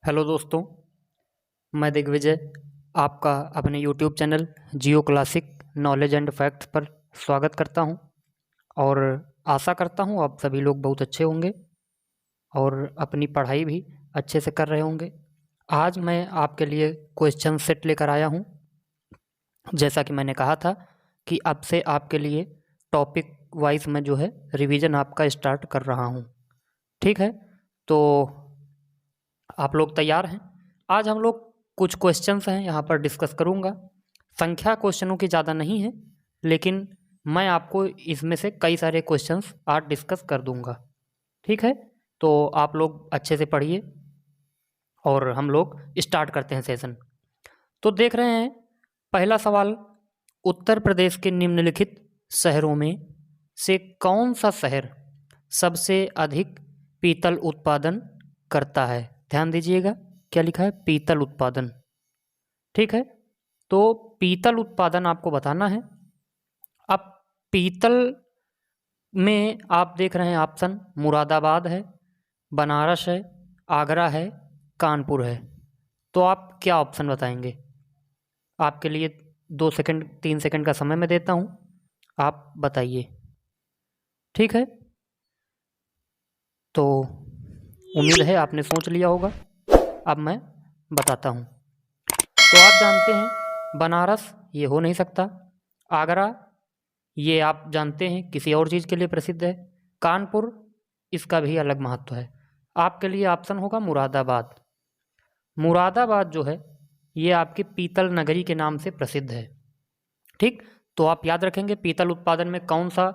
Hello दोस्तों, मैं दिग्विजय आपका अपने YouTube channel Jio classic knowledge and facts पर स्वागत करता हूं और आशा करता हूं आप सभी लोग बहुत अच्छे होंगे और अपनी पढ़ाई भी अच्छे से कर रहे होंगे। आज मैं आपके लिए क्वेश्चन सेट लेकर आया हूं। जैसा कि मैंने कहा था कि अब से आपके लिए टॉपिक वाइज मैं जो है रिवीजन आपका स्टार्ट कर रहा हूं। ठीक है, तो आप लोग तैयार हैं? आज हम लोग कुछ क्वेश्चंस हैं यहाँ पर डिस्कस करूँगा। संख्या क्वेश्चनों की ज़्यादा नहीं है, लेकिन मैं आपको इसमें से कई सारे क्वेश्चंस आज डिस्कस कर दूँगा। ठीक है, तो आप लोग अच्छे से पढ़िए और हम लोग स्टार्ट करते हैं सेशन। तो देख रहे हैं पहला सवाल, उत्तर प्रदेश के निम्नलिखित शहरों में से कौन सा शहर सबसे अधिक पीतल उत्पादन करता है? ध्यान दीजिएगा, क्या लिखा है? पीतल उत्पादन। ठीक है, तो पीतल उत्पादन आपको बताना है। अब पीतल में आप देख रहे हैं ऑप्शन मुरादाबाद है, बनारस है, आगरा है, कानपुर है। तो आप क्या ऑप्शन बताएंगे? आपके लिए 2 सेकंड 3 सेकंड का समय मैं देता हूँ, आप बताइए। ठीक है, तो उम्मीद है आपने सोच लिया होगा। अब मैं बताता हूँ। तो आप जानते हैं बनारस ये हो नहीं सकता, आगरा ये आप जानते हैं किसी और चीज़ के लिए प्रसिद्ध है, कानपुर इसका भी अलग महत्व है। आपके लिए ऑप्शन होगा मुरादाबाद। मुरादाबाद जो है ये आपकी पीतल नगरी के नाम से प्रसिद्ध है। ठीक, तो आप याद रखेंगे पीतल उत्पादन में कौन सा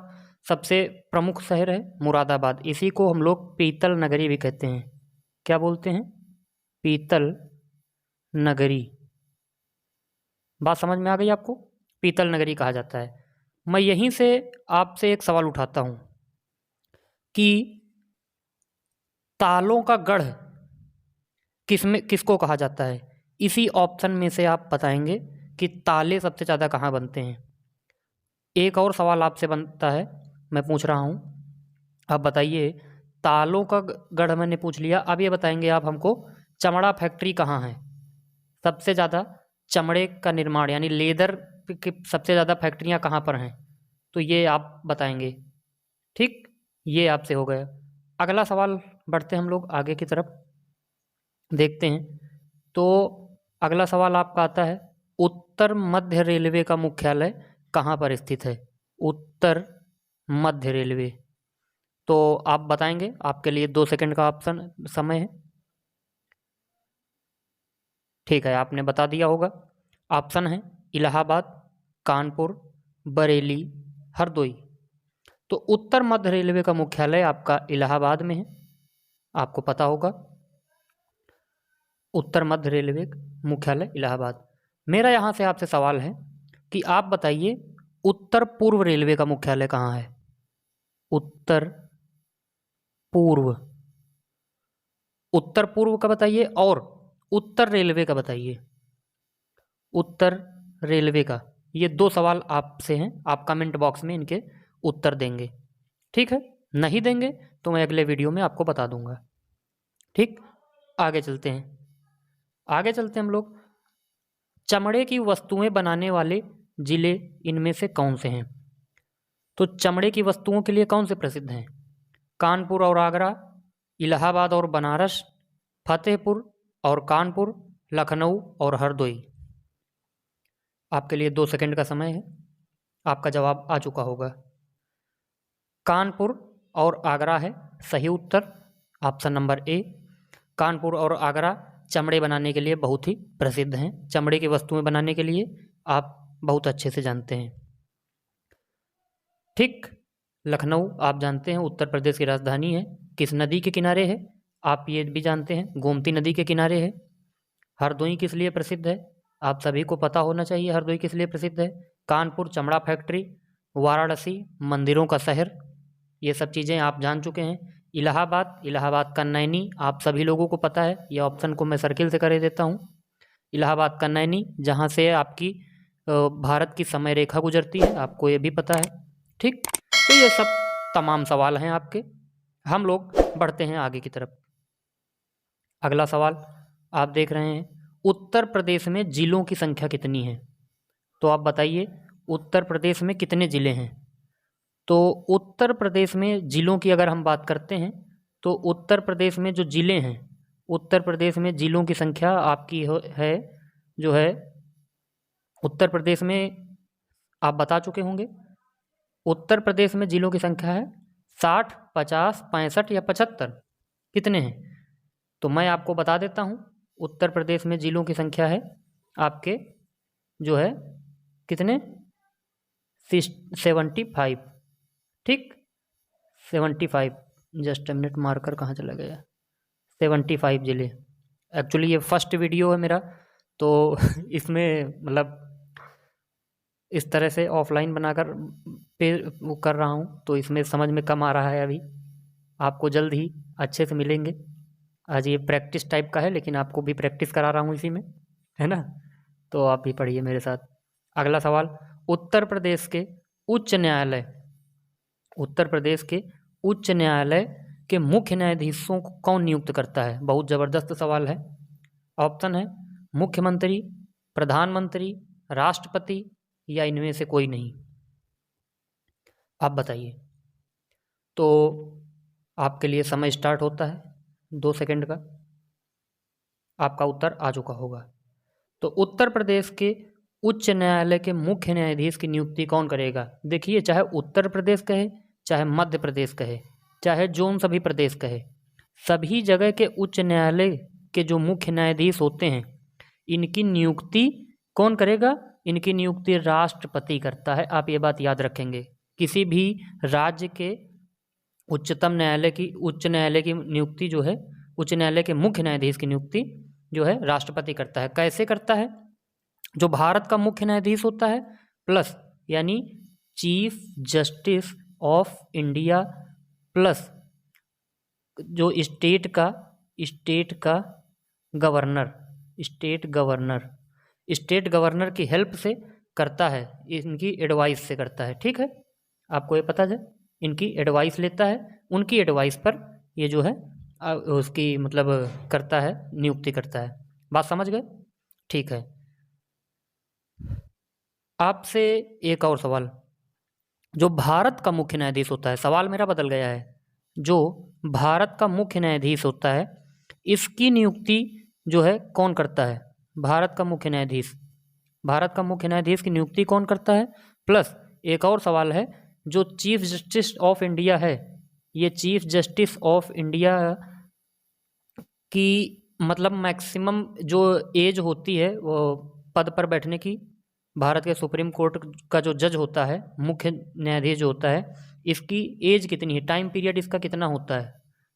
सबसे प्रमुख शहर है? मुरादाबाद। इसी को हम लोग पीतल नगरी भी कहते हैं। क्या बोलते हैं? पीतल नगरी। बात समझ में आ गई आपको? पीतल नगरी कहा जाता है। मैं यहीं से आपसे एक सवाल उठाता हूं कि तालों का गढ़ किसको कहा जाता है? इसी ऑप्शन में से आप बताएंगे कि ताले सबसे ज़्यादा कहाँ बनते हैं। एक और सवाल आपसे बनता है, मैं पूछ रहा हूँ, अब बताइए। तालों का गढ़ मैंने पूछ लिया, अब ये बताएंगे आप हमको चमड़ा फैक्ट्री कहाँ है? सबसे ज़्यादा चमड़े का निर्माण यानी लेदर की सबसे ज़्यादा फैक्ट्रियाँ कहाँ पर हैं? तो ये आप बताएंगे। ठीक, ये आपसे हो गया। अगला सवाल बढ़ते हम लोग आगे की तरफ देखते हैं। तो अगला सवाल आपका आता है, उत्तर मध्य रेलवे का मुख्यालय कहाँ पर स्थित है? उत्तर मध्य रेलवे। तो आप बताएंगे, आपके लिए 2 सेकंड का ऑप्शन समय है। ठीक है, आपने बता दिया होगा। ऑप्शन है इलाहाबाद, कानपुर, बरेली, हरदोई। तो उत्तर मध्य रेलवे का मुख्यालय आपका इलाहाबाद में है, आपको पता होगा। उत्तर मध्य रेलवे मुख्यालय इलाहाबाद। मेरा यहाँ से आपसे सवाल है कि आप बताइए उत्तर पूर्व रेलवे का मुख्यालय कहाँ है? उत्तर पूर्व। उत्तर पूर्व का बताइए और उत्तर रेलवे का बताइए। उत्तर रेलवे का। ये 2 सवाल आपसे हैं, आप कमेंट बॉक्स में इनके उत्तर देंगे। ठीक है, नहीं देंगे तो मैं अगले वीडियो में आपको बता दूंगा। ठीक, आगे चलते हैं। आगे चलते हम लोग, चमड़े की वस्तुएं बनाने वाले जिले इनमें से कौन से हैं? तो चमड़े की वस्तुओं के लिए कौन से प्रसिद्ध हैं? कानपुर और आगरा, इलाहाबाद और बनारस, फतेहपुर और कानपुर, लखनऊ और हरदोई। आपके लिए 2 सेकंड का समय है, आपका जवाब आ चुका होगा। कानपुर और आगरा है सही उत्तर, ऑप्शन नंबर ए। कानपुर और आगरा चमड़े बनाने के लिए बहुत ही प्रसिद्ध हैं। चमड़े की वस्तुएं बनाने के लिए आप बहुत अच्छे से जानते हैं। ठीक, लखनऊ आप जानते हैं उत्तर प्रदेश की राजधानी है, किस नदी के किनारे है? आप ये भी जानते हैं, गोमती नदी के किनारे है। हरदोई किस लिए प्रसिद्ध है? आप सभी को पता होना चाहिए हरदोई किस लिए प्रसिद्ध है। कानपुर चमड़ा फैक्ट्री, वाराणसी मंदिरों का शहर, ये सब चीज़ें आप जान चुके हैं। इलाहाबाद का नैनी आप सभी लोगों को पता है, ये ऑप्शन को मैं सर्किल से कर देता हूँ। इलाहाबाद का नैनी जहाँ से आपकी भारत की समय रेखा गुजरती है, आपको ये भी पता है। ठीक, तो ये सब तमाम सवाल हैं आपके। हम लोग बढ़ते हैं आगे की तरफ। अगला सवाल, आप देख रहे हैं उत्तर प्रदेश में जिलों की संख्या कितनी है। तो आप बताइए उत्तर प्रदेश में कितने ज़िले हैं। तो उत्तर प्रदेश में ज़िलों की अगर हम बात करते हैं तो उत्तर प्रदेश में जो ज़िले हैं, उत्तर प्रदेश में ज़िलों की संख्या आपकी है जो है उत्तर प्रदेश में आप बता चुके होंगे। उत्तर प्रदेश में ज़िलों की संख्या है 60, 50, 65 या 75, कितने हैं। तो मैं आपको बता देता हूँ उत्तर प्रदेश में ज़िलों की संख्या है आपके जो है कितने 75, ठीक 75। जस्ट मिनट मार्कर कहाँ चला गया, 75 ज़िले। एक्चुअली ये फर्स्ट वीडियो है मेरा, तो इसमें मतलब इस तरह से ऑफलाइन बनाकर पे वो कर रहा हूँ, तो इसमें समझ में कम आ रहा है। अभी आपको जल्द ही अच्छे से मिलेंगे। आज ये प्रैक्टिस टाइप का है, लेकिन आपको भी प्रैक्टिस करा रहा हूँ इसी में, है ना। तो आप भी पढ़िए मेरे साथ। अगला सवाल, उत्तर प्रदेश के उच्च न्यायालय, उत्तर प्रदेश के उच्च न्यायालय के मुख्य न्यायाधीशों को कौन नियुक्त करता है। बहुत ज़बरदस्त सवाल है। ऑप्शन है मुख्यमंत्री, प्रधानमंत्री, राष्ट्रपति या इनमें से कोई नहीं। आप बताइए। तो आपके लिए समय स्टार्ट होता है 2 सेकंड का। आपका उत्तर आ चुका होगा। तो उत्तर प्रदेश के उच्च न्यायालय के मुख्य न्यायाधीश की नियुक्ति कौन करेगा। देखिए, चाहे उत्तर प्रदेश कहे, चाहे मध्य प्रदेश कहे, चाहे जोन सभी प्रदेश कहे, सभी जगह के उच्च न्यायालय के जो मुख्य न्यायाधीश होते हैं, इनकी नियुक्ति कौन करेगा। इनकी नियुक्ति राष्ट्रपति करता है। आप ये बात याद रखेंगे। किसी भी राज्य के उच्च न्यायालय की नियुक्ति जो है, उच्च न्यायालय के मुख्य न्यायाधीश की नियुक्ति जो है राष्ट्रपति करता है। कैसे करता है। जो भारत का मुख्य न्यायाधीश होता है प्लस यानी chief justice of India plus जो स्टेट का गवर्नर, स्टेट गवर्नर की हेल्प से करता है, इनकी एडवाइस से करता है। ठीक है, आपको ये पता है, इनकी एडवाइस लेता है, उनकी एडवाइस पर ये जो है उसकी मतलब करता है, नियुक्ति करता है। बात समझ गए। ठीक है, आपसे एक और सवाल। जो भारत का मुख्य न्यायाधीश होता है, सवाल मेरा बदल गया है, जो भारत का मुख्य न्यायाधीश होता है इसकी नियुक्ति जो है कौन करता है। भारत का मुख्य न्यायाधीश की नियुक्ति कौन करता है। प्लस एक और सवाल है, जो चीफ जस्टिस ऑफ इंडिया है, ये चीफ जस्टिस ऑफ इंडिया की मतलब मैक्सिमम जो एज होती है वो पद पर बैठने की, भारत के सुप्रीम कोर्ट का जो जज होता है, मुख्य न्यायाधीश जो होता है, इसकी एज कितनी है, टाइम पीरियड इसका कितना होता है।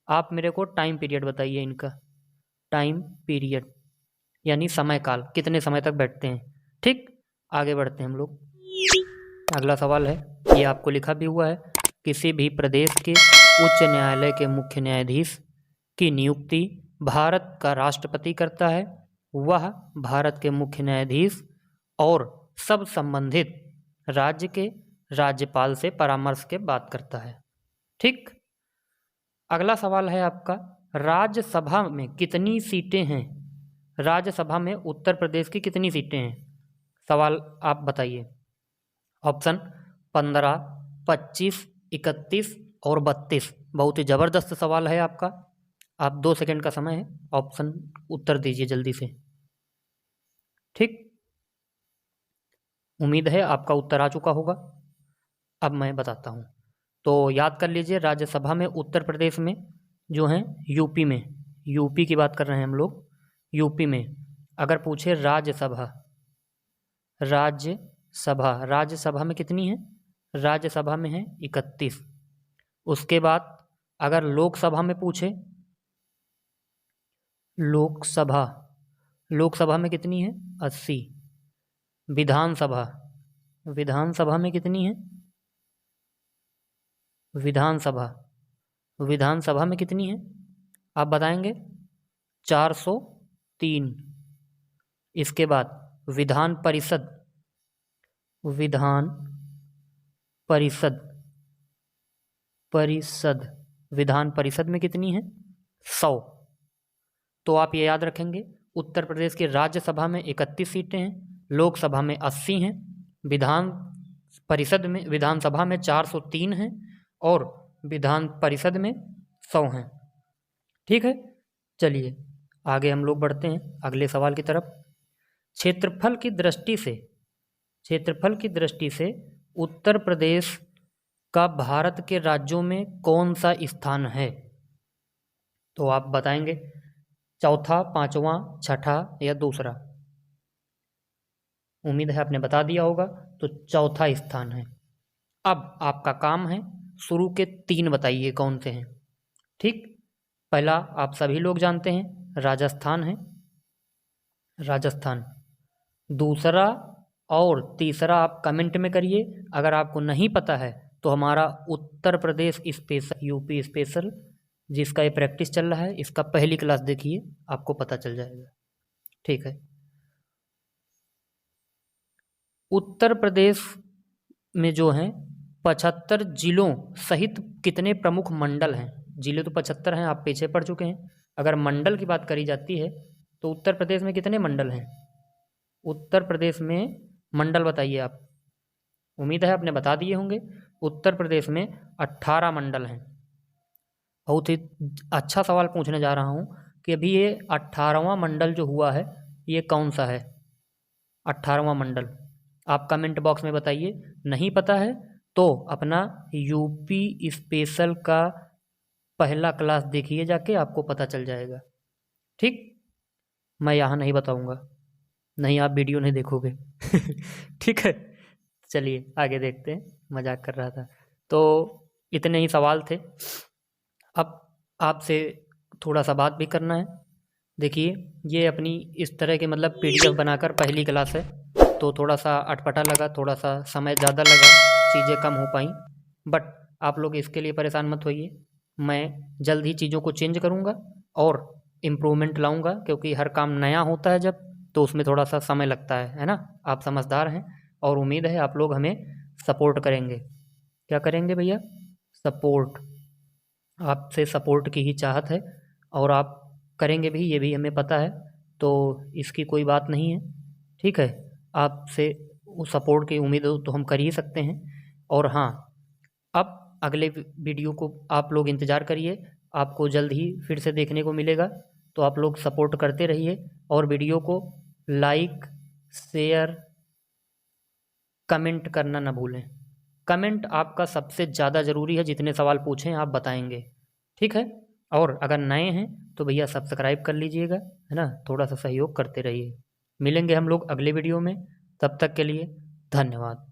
आप मेरे को टाइम पीरियड बताइए, इनका टाइम पीरियड यानी समय काल, कितने समय तक बैठते हैं। ठीक, आगे बढ़ते हैं हम लोग। अगला सवाल है, ये आपको लिखा भी हुआ है, किसी भी प्रदेश के उच्च न्यायालय के मुख्य न्यायाधीश की नियुक्ति भारत का राष्ट्रपति करता है। वह भारत के मुख्य न्यायाधीश और सब संबंधित राज्य के राज्यपाल से परामर्श के बात करता है। ठीक, अगला सवाल है आपका, राज्यसभा में कितनी सीटें हैं। राज्यसभा में उत्तर प्रदेश की कितनी सीटें हैं। सवाल आप बताइए। ऑप्शन 15, 25, 31 और 32। बहुत ही ज़बरदस्त सवाल है आपका। आप 2 सेकंड का समय है, ऑप्शन उत्तर दीजिए जल्दी से। ठीक, उम्मीद है आपका उत्तर आ चुका होगा। अब मैं बताता हूँ, तो याद कर लीजिए, राज्यसभा में उत्तर प्रदेश में जो हैं, यूपी की बात कर रहे हैं हम लोग। यूपी में अगर पूछे राज्यसभा में कितनी है। राज्यसभा में है 31। उसके बाद अगर लोकसभा में पूछे, लोकसभा में कितनी है 80। विधानसभा में कितनी है। विधानसभा में कितनी है आप बताएंगे। 403। इसके बाद विधान परिषद में कितनी है 100। तो आप ये याद रखेंगे, उत्तर प्रदेश की राज्यसभा में 31 सीटें हैं, लोकसभा में 80 हैं, विधानसभा में 403 हैं और विधान परिषद में 100 हैं। ठीक है, चलिए आगे हम लोग बढ़ते हैं अगले सवाल की तरफ। क्षेत्रफल की दृष्टि से उत्तर प्रदेश का भारत के राज्यों में कौन सा स्थान है? तो आप बताएंगे चौथा, पांचवा, छठा या दूसरा। उम्मीद है आपने बता दिया होगा, तो चौथा स्थान है। अब आपका काम है शुरू के 3 बताइए कौन से हैं। ठीक, पहला आप सभी लोग जानते हैं राजस्थान है, राजस्थान। दूसरा और तीसरा आप कमेंट में करिए। अगर आपको नहीं पता है तो हमारा Uttar Pradesh special, UP special जिसका ये प्रैक्टिस चल रहा है, इसका पहली क्लास देखिए, आपको पता चल जाएगा। ठीक है, उत्तर प्रदेश में जो हैं 75 जिलों सहित कितने प्रमुख मंडल हैं? जिले तो 75 हैं, आप पीछे पड़ चुके हैं। अगर मंडल की बात करी जाती है तो उत्तर प्रदेश में कितने मंडल हैं? उत्तर प्रदेश में मंडल बताइए आप। उम्मीद है आपने बता दिए होंगे। उत्तर प्रदेश में 18 मंडल हैं। बहुत ही अच्छा सवाल पूछने जा रहा हूँ कि अभी ये 18वां मंडल जो हुआ है ये कौन सा है? 18वां मंडल आप कमेंट बॉक्स में बताइए। नहीं पता है तो अपना यूपी स्पेशल का पहला क्लास देखिए जाके, आपको पता चल जाएगा। ठीक, मैं यहाँ नहीं बताऊँगा, नहीं आप वीडियो नहीं देखोगे। ठीक है, चलिए आगे देखते हैं, मजाक कर रहा था। तो इतने ही सवाल थे। अब आपसे थोड़ा सा बात भी करना है। देखिए ये अपनी इस तरह के मतलब PDF बनाकर पहली क्लास है, तो थोड़ा सा अटपटा लगा, थोड़ा सा समय ज़्यादा लगा, चीज़ें कम हो पाई, बट आप लोग इसके लिए परेशान मत होइए। मैं जल्द ही चीज़ों को चेंज करूँगा और इम्प्रूवमेंट लाऊँगा, क्योंकि हर काम नया होता है जब, तो उसमें थोड़ा सा समय लगता है ना। आप समझदार हैं और उम्मीद है आप लोग हमें सपोर्ट करेंगे। क्या करेंगे भैया? सपोर्ट। आपसे सपोर्ट की ही चाहत है और आप करेंगे भी, ये भी हमें पता है, तो इसकी कोई बात नहीं है। ठीक है, आपसे सपोर्ट की उम्मीद तो हम कर ही सकते हैं। और हाँ, अब अगले वीडियो को आप लोग इंतज़ार करिए, आपको जल्द ही फिर से देखने को मिलेगा। तो आप लोग सपोर्ट करते रहिए और वीडियो को लाइक, शेयर, कमेंट करना ना भूलें। कमेंट आपका सबसे ज़्यादा ज़रूरी है, जितने सवाल पूछें आप बताएंगे। ठीक है, और अगर नए हैं तो भैया सब्सक्राइब कर लीजिएगा, है ना, थोड़ा सा सहयोग करते रहिए। मिलेंगे हम लोग अगले वीडियो में, तब तक के लिए धन्यवाद।